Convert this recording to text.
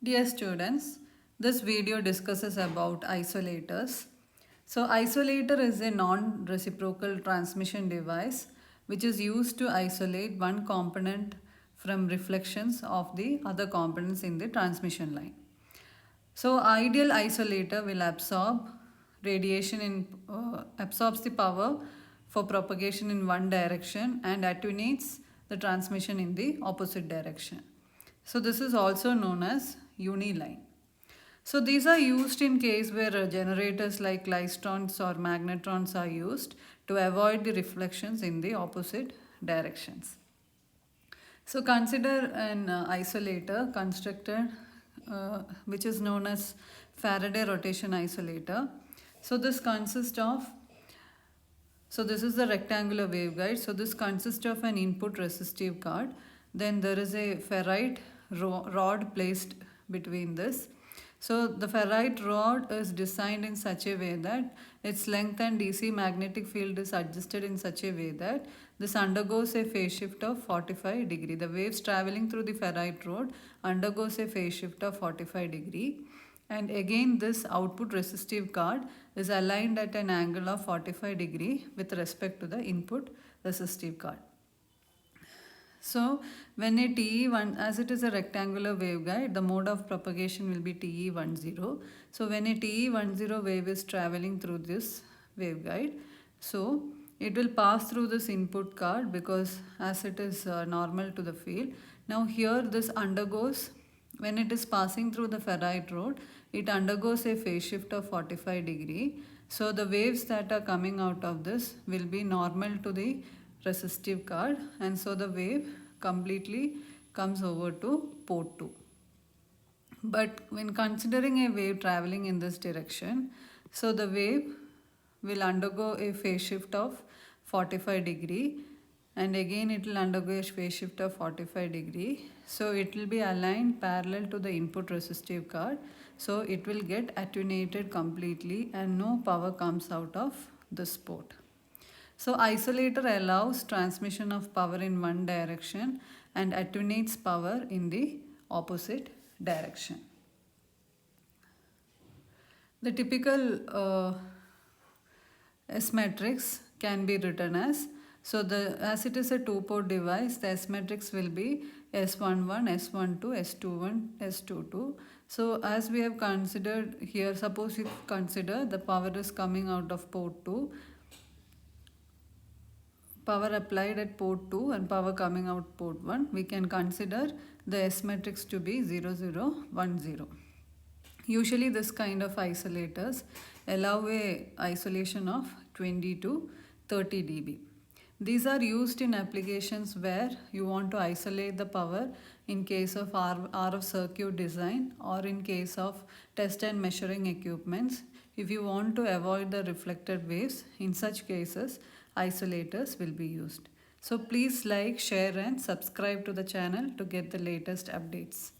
Dear students, this video discusses about isolators. So isolator is a non-reciprocal transmission device which is used to isolate one component from reflections of the other components in the transmission line. So ideal isolator will absorbs the power for propagation in one direction and attenuates the transmission in the opposite direction. So this is also known as uniline. So these are used in case where generators like lystrons or magnetrons are used to avoid the reflections in the opposite directions. So consider an isolator constructed which is known as Faraday rotation isolator. So this is the rectangular waveguide. So this consists of an input resistive card. Then there is a ferrite rod placed between this. So the ferrite rod is designed in such a way that its length and DC magnetic field is adjusted in such a way that this undergoes a phase shift of 45 degree. The waves traveling through the ferrite rod undergoes a phase shift of 45 degree. And again this output resistive card is aligned at an angle of 45 degree with respect to the input resistive card. So when a TE1, as it is a rectangular waveguide, the mode of propagation will be TE10. So when a TE10 wave is traveling through this waveguide, so it will pass through this input card because as it is normal to the field. Now here this undergoes, when it is passing through the ferrite rod, it undergoes a phase shift of 45 degree. So the waves that are coming out of this will be normal to the resistive card, and so the wave completely comes over to port 2. But when considering a wave traveling in this direction, so the wave will undergo a phase shift of 45 degree, and again it will undergo a phase shift of 45 degree. So it will be aligned parallel to the input resistive card. So it will get attenuated completely and no power comes out of this port. So isolator allows transmission of power in one direction and attenuates power in the opposite direction. The typical S matrix can be written as, as it is a two-port device, the S matrix will be S11, S12, S21, S22. So as we have considered here, suppose you consider the power is coming out of port 2, power applied at port 2 and power coming out port 1, we can consider the S matrix to be 0, 0, 1, 0. Usually this kind of isolators allow a isolation of 20 to 30 dB. These are used in applications where you want to isolate the power in case of RF circuit design or in case of test and measuring equipments. If you want to avoid the reflected waves, in such cases isolators will be used. So please like, share and subscribe to the channel to get the latest updates.